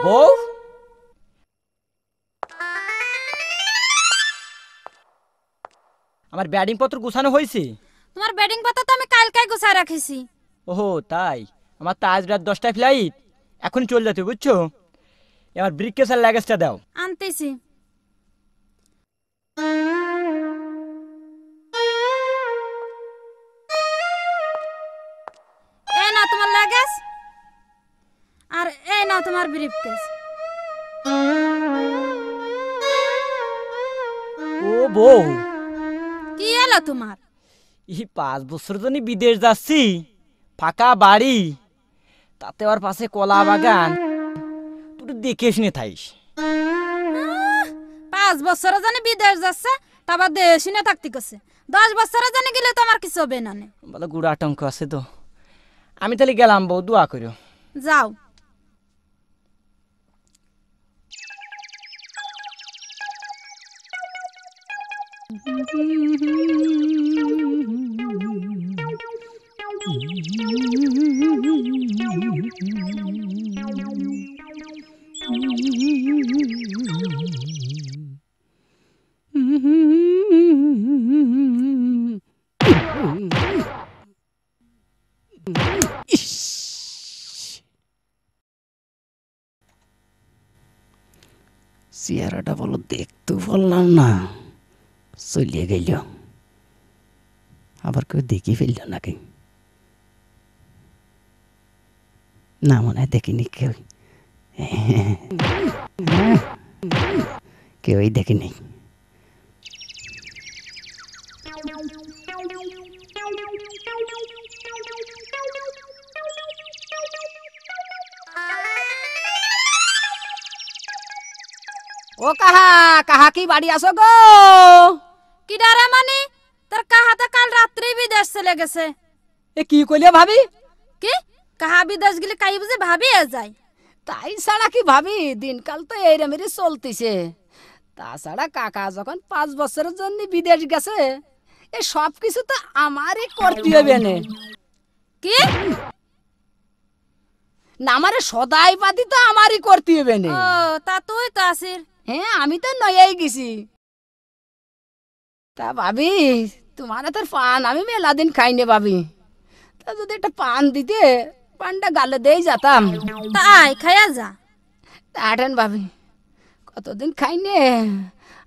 বউ, আমার ব্যাটিং পত্র গুছানো হয়েছে? তোমার ব্যাটিং পাতা তো আমি কালকাই গুছায় রাখিছি। ওহো তাই, আমার তো আজ রাত 10টায় ফ্লাইট, এখনই চলে যেতে বুঝছো। এবার ব্রিফকেস আর লাগেজটা দাও। আনতেছি। এই নাও তোমার লাগেজ, আর এই নাও তোমার ব্রিফকেস। ও বউ, কি এলো তোমার? এই 5 বছর জন্য বিদেশ যাচ্ছি, ফাঁকা বাড়ি, তাতে আবার পাশে কলা বাগান, তুই দেখে শুনে থাইস। 5 বছরে জানি বিদেশ যাচ্ছে, তারপর দেশে না থাকতে গেছে। 10 বছরে জানি গেলে তো আমার কিছু হবে না। বলে গুড় আতঙ্ক আছে তো, আমি তাহলে গেলাম বউ, দোয়া করো। যাও। চেহারাটা বলো, দেখতে বললাম না, চলিয়ে গেল, আবার কেউ দেখি ফেলল নাকি? না মনে হয় দেখিনি কেউ, কেউই দেখিনি। ও কাহা, কাহা কি বাড়ি আসো গো? কি ডারে মানে? তোর কাহাতে কাল রাত্রি বিদেশ চলে গেছে। এ কি কইলে ভাবি? কি কাহা বিদেশ গেলে কাই বুঝে ভাবি যায়? তাই ছাড়া কি ভাবি, দিনকাল তো এইরমেরই চলতেছে। তাছাড়া কাকা যখন 5 বছরের জন্য বিদেশ গেছে, এ সব কিছু তো আমারই করতে হবে না। কি না আমারে সদাই পাতি তো আমারই করতে হবে না। ও তা তুই তো আসির। হ্যাঁ আমি তো নয়াই গেছি। তা ভাবি, তোমার তোর পান আমি মেলা দিন খাইনি ভাবি, তা যদি একটা পান দিতে, পানটা গালে দেই যেতাম। তাই খায়া যা। হাঁটেন ভাবি, কতদিন খাইনি,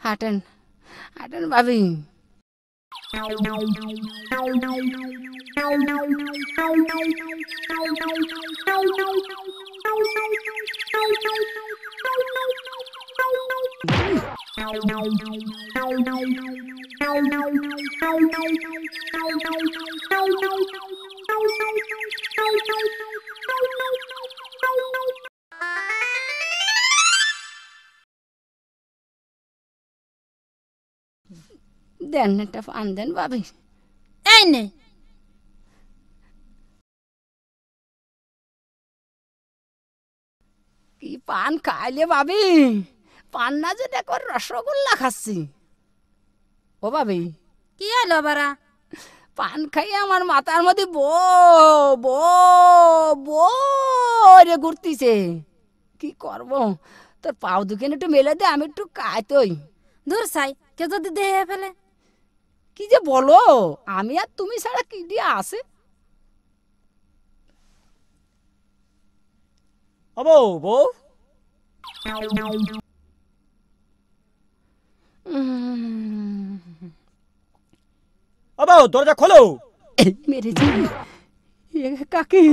হাঁটেন হাঁটেন ভাবি। দেন একটা পান দেন ভাবি। এই নে। কি পান খাইলে ভাবি, পান না যে দেখো রসগোল্লা খাচ্ছি। ও ভাবি, কি এলো বারা? পান খাইয়ে আমার মাথার মধ্যে বো বো বো রে ঘুরতিছে। কি করব, তোর পাও দুখানে একটু মেলে দে, আমি একটু কাইতই। দূর চাই, কে যদি দেহে ফেলে। কি যে বলো, আমি আর তুমি ছাড়া কি দিয়ে আছে? ও বউ, বউ, ও বউ, দরজা খোলো। মেরেছি। এ কাকি,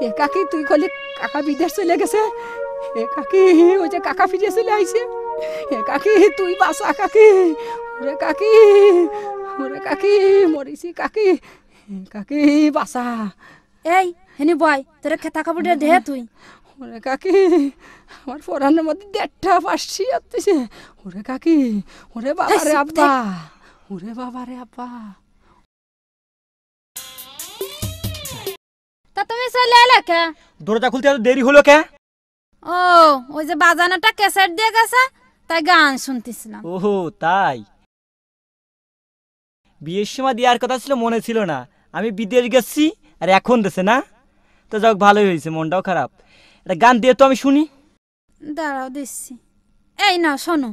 এ কাকি তুই খলি, কাকা বিদেশ চলে গেছে। এ কাকি, ওই যে কাকা ফিরে চলে আইছে। এ কাকি তুই বাসা কাকি। ওরে কাকি, ওরে কাকি, মরিছি কাকি। কাকি বাসা। এই হেনি বয়, তোর খেতা কাপড় দেহে তুই। ওরে কাকি, আমার পরানের মধ্যে 1.5টা পাশি আসতেছে। ওরে কাকি, ওরে বাবা রে আব্বা, ওরে বাবা রে আব্বা। তা তুমি চলে এলে কে? দরজা খুলতে এত দেরি হলো কে? ও ওই যে বাজানোটা ক্যাসেট দিয়ে গেছে, তাই গান শুনতেছিলাম। ওহো তাই, বিয়ের সময় দেওয়ার কথা ছিল, মনে ছিল না। আমি বিদেশ গেছি আর এখন দেছে না, তো যাক ভালোই হয়েছে, মনটাও খারাপ। একটা গান দিয়ে তো আমি শুনি। দাঁড়াও দিচ্ছি। এই না শোনো,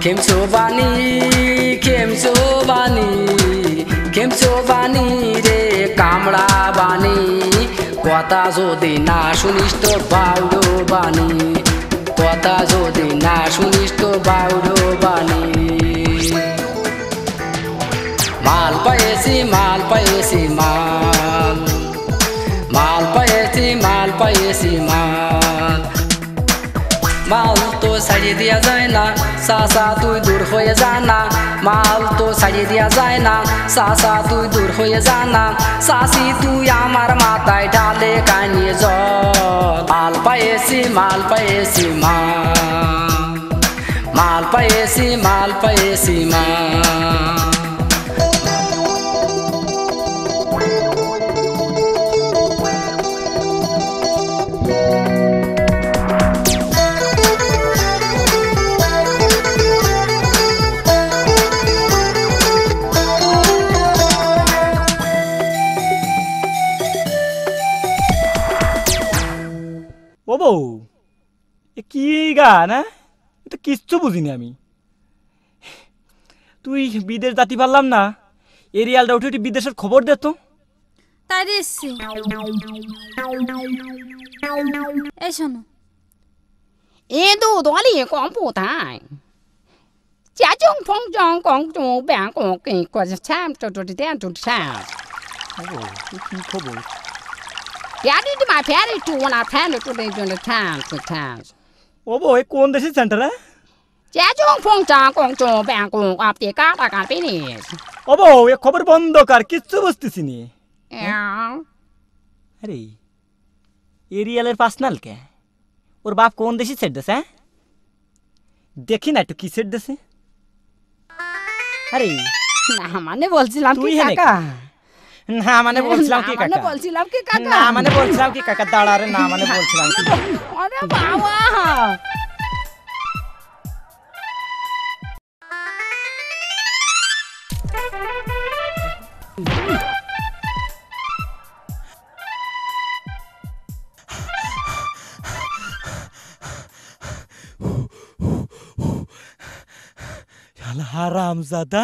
खेम्चो बानी खेम्चो बानी खेम्चो बानी रे कामड़ा बानी কথা যদি না শুনিস তো বাউরো বানি কথা যদি না শুনিস তো বাউরো বানি মাল পাইছি মাল পাইছি মাল মাল পাইছি মাল পাইছি মাল মাল তো ছাড়িয়ে দেওয়া যায় না চাচা তুই দূর হয়ে জানা মাল তো ছাড়িয়ে দেওয়া যায় না চাচা তুই দূর হয়ে জানা চাচি তুই আমার মাথায় ঢালে কানিয়ে জল মাল পাইছি মাল পাইছি মাল মাল পাইছি মাল পাইছি মাল ও বউ, এ কি গান? হ্যাঁ, এ তো কিচ্ছু বুঝিনি আমি। তুই বিদেশ জাতি পারলাম না, এরিয়ালটা উঠে উঠে বিদেশের খবর দে তো। তাই দিচ্ছি। এই শোনো, 印度多利广播台，家中风中公主办公给国家参做做的点做参， ও বউ, এ কি খবর? 别的嘛别的做那参的做的做的参做参， ও বউ, এ কোন দেশের সেন্টার? হ্যাঁ, 家中风中公主办公啊，别搞那个比例， ও বউ, এ খবর বন্ধ কর, কিচ্ছু বুঝতেছি নি। আরে এরিয়ালের পার্সোনাল কে? ওর বাপ কোন দেশে সেট দেছে? হ্যাঁ, দেখি না একটু কি সেট দেছে। আরে না মানে বলছিলাম তুই কি হেনে কাকা, না মানে বলছিলাম কি না মানে কাকা? বলছিলাম কি কাকা, না মানে বলছিলাম কি কাকা? দাঁড়া রে, না মানে বলছিলাম কি? আরে বাবা হারামজাদা।